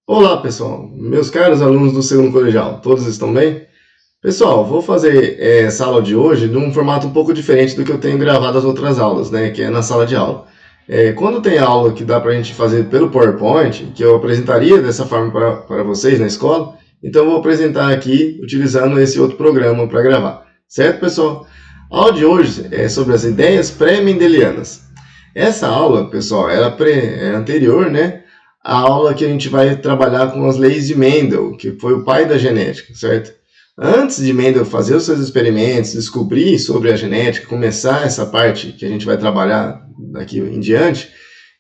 Olá, pessoal. Meus caros alunos do segundo colegial, todos estão bem? Pessoal, vou fazer essa aula de hoje num formato um pouco diferente do que eu tenho gravado as outras aulas, né? Que é na sala de aula. Quando tem aula que dá para a gente fazer pelo PowerPoint, que eu apresentaria dessa forma para vocês na escola, então eu vou apresentar aqui utilizando esse outro programa para gravar. Certo, pessoal? A aula de hoje é sobre as ideias pré-mendelianas. Essa aula, pessoal, é anterior, né? A aula que a gente vai trabalhar com as leis de Mendel, que foi o pai da genética, certo? Antes de Mendel fazer os seus experimentos, descobrir sobre a genética, começar essa parte que a gente vai trabalhar daqui em diante,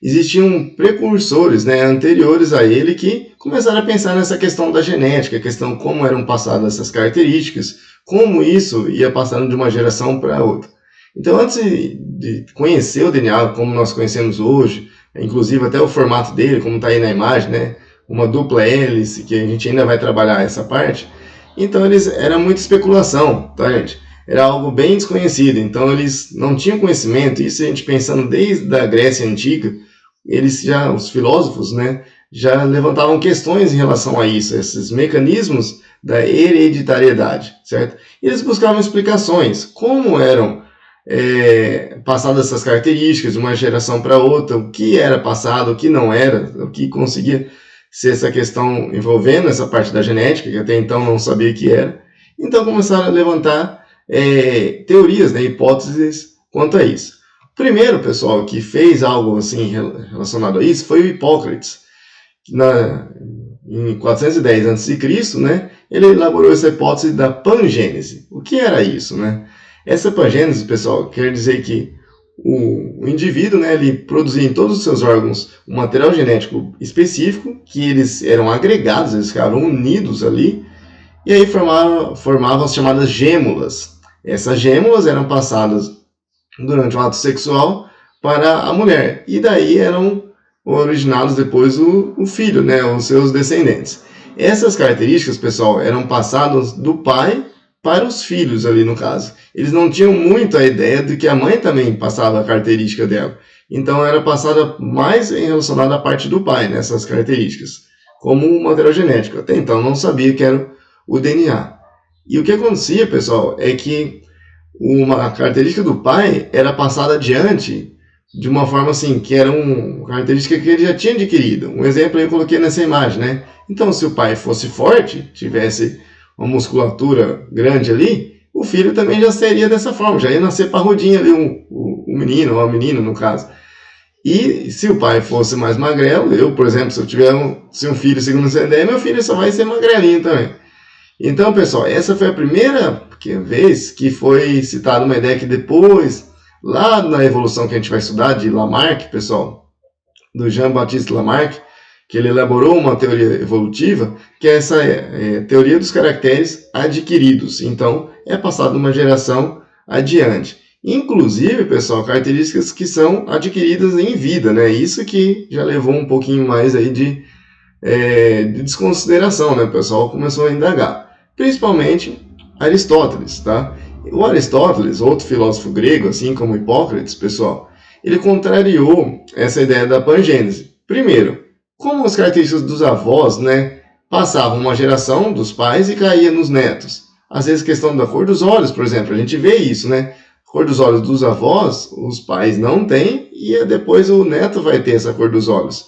existiam precursores, né, anteriores a ele que começaram a pensar nessa questão da genética, a questão como eram passadas essas características, como isso ia passando de uma geração para outra. Então, antes de conhecer o DNA como nós conhecemos hoje, inclusive até o formato dele, como está aí na imagem, né? Uma dupla hélice, que a gente ainda vai trabalhar essa parte. Então era muita especulação, tá, gente? Era algo bem desconhecido, então eles não tinham conhecimento. Isso a gente pensando desde a Grécia Antiga, os filósofos, né, já levantavam questões em relação a isso, esses mecanismos da hereditariedade, certo? E eles buscavam explicações, como eram passadas essas características de uma geração para outra, o que era passado, o que não era, o que conseguia ser essa questão envolvendo essa parte da genética, que até então não sabia o que era. Então começaram a levantar teorias, né, hipóteses quanto a isso. O primeiro, pessoal, que fez algo assim relacionado a isso foi o Hipócrates. Em 410 a.C., né, ele elaborou essa hipótese da pangênese. O que era isso, né? Essa pangênese, pessoal, quer dizer que o indivíduo, né, ele produzia em todos os seus órgãos um material genético específico, que eles eram agregados, eles ficaram unidos ali, e aí formavam as chamadas gêmulas. Essas gêmulas eram passadas durante o ato sexual para a mulher, e daí eram originados depois o filho, né, os seus descendentes. Essas características, pessoal, eram passadas do pai para os filhos ali no caso. Eles não tinham muito a ideia de que a mãe também passava a característica dela. Então era passada mais relacionada à parte do pai, nessas características, como um material genético. Até então não sabia que era o DNA. E o que acontecia, pessoal, é que uma característica do pai era passada adiante de uma forma assim, que era uma característica que ele já tinha adquirido. Um exemplo eu coloquei nessa imagem, né? Então se o pai fosse forte, tivesse uma musculatura grande ali, o filho também já seria dessa forma, já ia nascer parrudinho ali, um menino ou a menina, no caso. E se o pai fosse mais magrelo, eu, por exemplo, se eu tiver um filho segundo essa ideia, meu filho só vai ser magrelinho também. Então, pessoal, essa foi a primeira vez que foi citada uma ideia que depois, lá na evolução que a gente vai estudar, de Lamarck, pessoal, do Jean-Baptiste Lamarck, que ele elaborou uma teoria evolutiva, que é essa teoria dos caracteres adquiridos. Então, é passado de uma geração adiante. Inclusive, pessoal, características que são adquiridas em vida, né? Isso que já levou um pouquinho mais aí de desconsideração, né? O pessoal começou a indagar. Principalmente Aristóteles, tá? O Aristóteles, outro filósofo grego, assim como Hipócrates, pessoal, ele contrariou essa ideia da pangênese. Primeiro, como as características dos avós, né, passavam uma geração dos pais e caía nos netos. Às vezes, questão da cor dos olhos, por exemplo, a gente vê isso, né? A cor dos olhos dos avós, os pais não têm, e depois o neto vai ter essa cor dos olhos.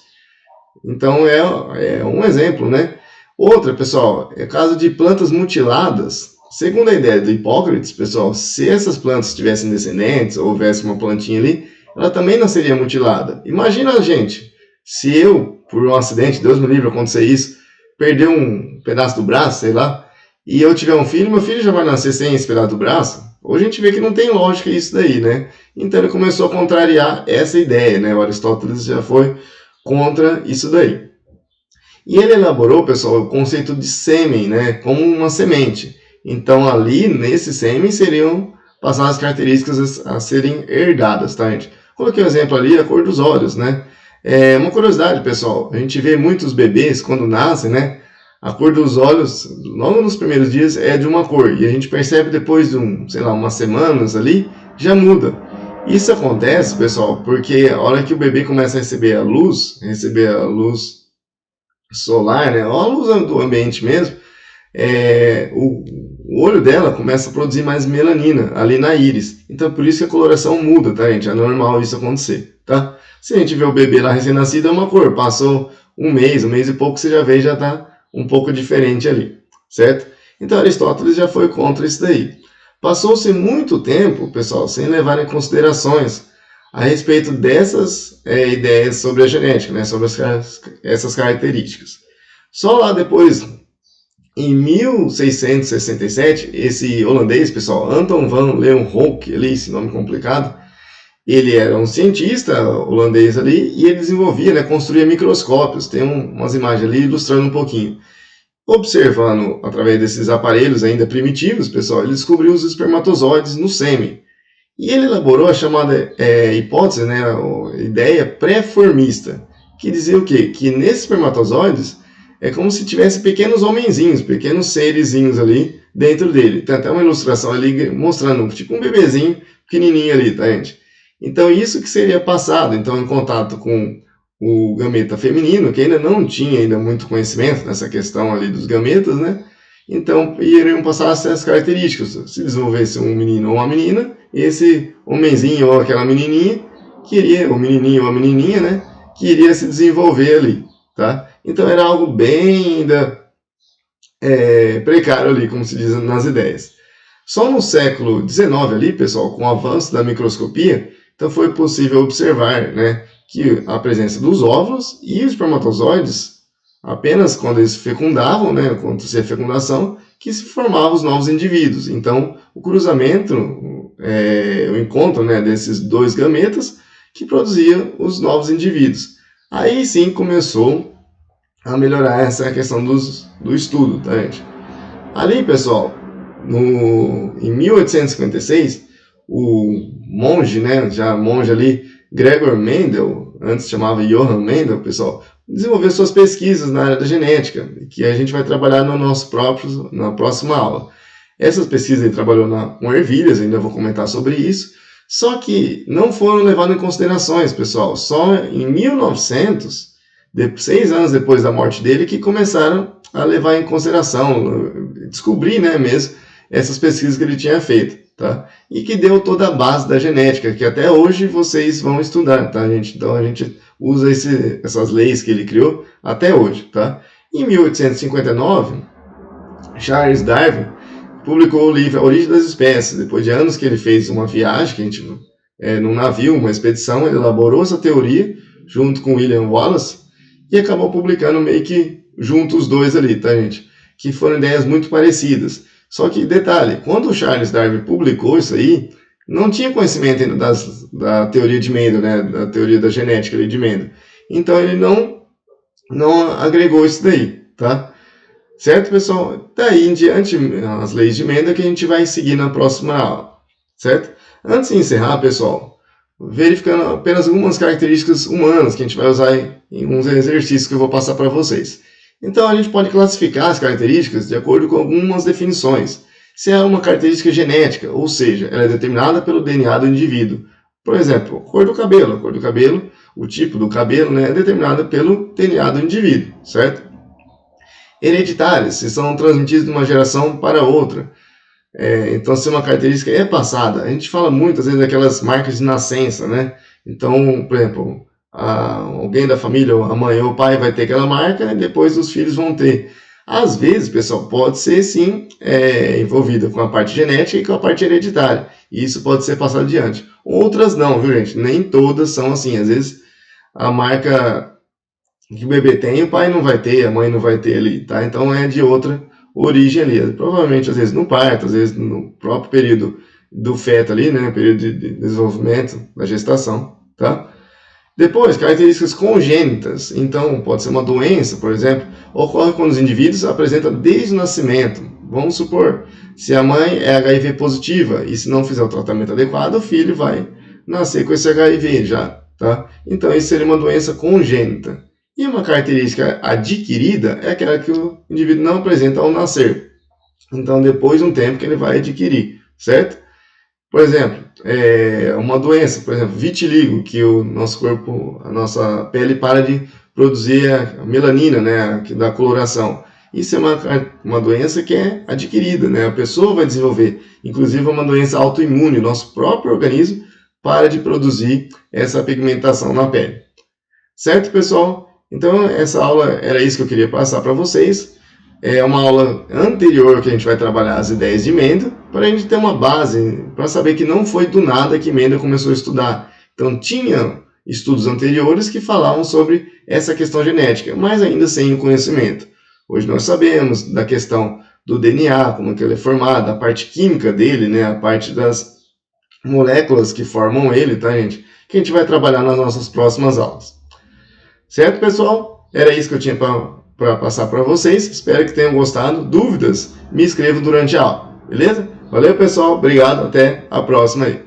Então, é um exemplo, né? Outra, pessoal, é caso de plantas mutiladas. Segundo a ideia do Hipócrates, pessoal, se essas plantas tivessem descendentes, ou houvesse uma plantinha ali, ela também não seria mutilada. Imagina, gente, se eu, por um acidente, Deus me livre acontecer isso, perder um pedaço do braço, sei lá, e eu tiver um filho, meu filho já vai nascer sem esse pedaço do braço? Hoje a gente vê que não tem lógica isso daí, né? Então ele começou a contrariar essa ideia, né? O Aristóteles já foi contra isso daí. E ele elaborou, pessoal, o conceito de sêmen, né? Como uma semente. Então ali, nesse sêmen, seriam passadas as características a serem herdadas, tá, gente? Coloquei um exemplo ali, a cor dos olhos, né? É uma curiosidade, pessoal, a gente vê muitos bebês quando nascem, né? A cor dos olhos, logo nos primeiros dias, é de uma cor. E a gente percebe depois de umas semanas ali, já muda. Isso acontece, pessoal, porque a hora que o bebê começa a receber a luz solar, né, ou a luz do ambiente mesmo, o olho dela começa a produzir mais melanina ali na íris. Então por isso que a coloração muda, tá, gente? É normal isso acontecer, tá? Se a gente vê o bebê lá recém-nascido, é uma cor. Passou um mês e pouco, você já vê, já tá um pouco diferente ali, certo? Então Aristóteles já foi contra isso daí. Passou-se muito tempo, pessoal, sem levar em considerações a respeito dessas ideias sobre a genética, né? Sobre essas características. Só lá depois, em 1667, esse holandês, pessoal, Anton van Leeuwenhoek, esse nome complicado, ele era um cientista holandês ali e ele desenvolvia, né, construía microscópios. Tem umas imagens ali ilustrando um pouquinho. Observando através desses aparelhos ainda primitivos, pessoal, ele descobriu os espermatozoides no sêmen. E ele elaborou a chamada hipótese, né, a ideia pré-formista, que dizia o quê? Que nesses espermatozoides é como se tivesse pequenos homenzinhos, pequenos serezinhos ali dentro dele. Tem até uma ilustração ali mostrando tipo um bebezinho pequenininho ali, tá, gente? Então isso que seria passado, então, em contato com o gameta feminino, que ainda não tinha ainda muito conhecimento nessa questão ali dos gametas, né? Então iriam passar essas características. Se desenvolvesse um menino ou uma menina, esse homenzinho ou aquela menininha, o menininho ou a menininha, né? Que iria se desenvolver ali, tá? Então era algo bem ainda precário ali, como se diz nas ideias. Só no século XIX ali, pessoal, com o avanço da microscopia, então foi possível observar, né, que a presença dos óvulos e os espermatozoides, apenas quando eles fecundavam, né, quando acontecia a fecundação, que se formavam os novos indivíduos. Então, o cruzamento, o encontro, né, desses dois gametas, que produzia os novos indivíduos. Aí sim começou a melhorar essa questão do estudo, tá, gente? Ali, pessoal, em 1856, o monge, né, já monge ali, Gregor Mendel, antes chamava Johann Mendel, pessoal, desenvolveu suas pesquisas na área da genética, que a gente vai trabalhar na próxima aula. Essas pesquisas ele trabalhou com ervilhas, ainda vou comentar sobre isso, só que não foram levadas em considerações, pessoal. Só em 1900, 6 anos depois da morte dele, que começaram a levar em consideração, descobrir, né, mesmo, essas pesquisas que ele tinha feito, tá? E que deu toda a base da genética, que até hoje vocês vão estudar, tá, gente? Então a gente usa essas leis que ele criou até hoje, tá? Em 1859, Charles Darwin publicou o livro A Origem das Espécies. Depois de anos que ele fez uma viagem, num navio, uma expedição, ele elaborou essa teoria junto com William Wallace e acabou publicando meio que junto os dois ali, tá, gente? Que foram ideias muito parecidas. Só que, detalhe, quando o Charles Darwin publicou isso aí, não tinha conhecimento ainda da teoria de Mendel, né? Da teoria da genética ali de Mendel. Então ele não agregou isso daí, tá? Certo, pessoal? Daí em diante, as leis de Mendel que a gente vai seguir na próxima aula, certo? Antes de encerrar, pessoal, verificando apenas algumas características humanas que a gente vai usar em uns exercícios que eu vou passar para vocês. Então a gente pode classificar as características de acordo com algumas definições. Se é uma característica genética, ou seja, ela é determinada pelo DNA do indivíduo. Por exemplo, a cor do cabelo, o tipo do cabelo, né, é determinada pelo DNA do indivíduo, certo? Hereditárias, se são transmitidas de uma geração para outra. Então, se uma característica é passada, a gente fala muitas vezes daquelas marcas de nascença, né? Então, por exemplo, alguém da família, a mãe ou o pai vai ter aquela marca e depois os filhos vão ter. Às vezes, pessoal, pode ser sim envolvida com a parte genética e com a parte hereditária. E isso pode ser passado adiante. Outras não, viu, gente? Nem todas são assim. Às vezes, a marca que o bebê tem, o pai não vai ter, a mãe não vai ter ali, tá? Então é de outra origem ali. Provavelmente, às vezes, no parto, às vezes no próprio período do feto ali, né? Período de desenvolvimento, da gestação, tá? Depois, características congênitas. Então, pode ser uma doença, por exemplo, ocorre quando os indivíduos apresentam desde o nascimento. Vamos supor, se a mãe é HIV positiva e se não fizer o tratamento adequado, o filho vai nascer com esse HIV já, tá? Então, isso seria uma doença congênita. E uma característica adquirida é aquela que o indivíduo não apresenta ao nascer. Então, depois de um tempo que ele vai adquirir, certo? Por exemplo, uma doença, por exemplo, vitiligo, que o nosso corpo, a nossa pele para de produzir a melanina, né, da coloração. Isso é uma doença que é adquirida, né? A pessoa vai desenvolver. Inclusive é uma doença autoimune, nosso próprio organismo para de produzir essa pigmentação na pele. Certo, pessoal? Então, essa aula era isso que eu queria passar para vocês. É uma aula anterior que a gente vai trabalhar as ideias de Mendel, para a gente ter uma base, para saber que não foi do nada que Mendel começou a estudar. Então, tinha estudos anteriores que falavam sobre essa questão genética, mas ainda sem o conhecimento. Hoje nós sabemos da questão do DNA, como que ele é formado, a parte química dele, né, a parte das moléculas que formam ele, tá, gente? Que a gente vai trabalhar nas nossas próximas aulas. Certo, pessoal? Era isso que eu tinha para passar para vocês. Espero que tenham gostado. Dúvidas? Me escrevam durante a aula, beleza? Valeu, pessoal. Obrigado. Até a próxima aí.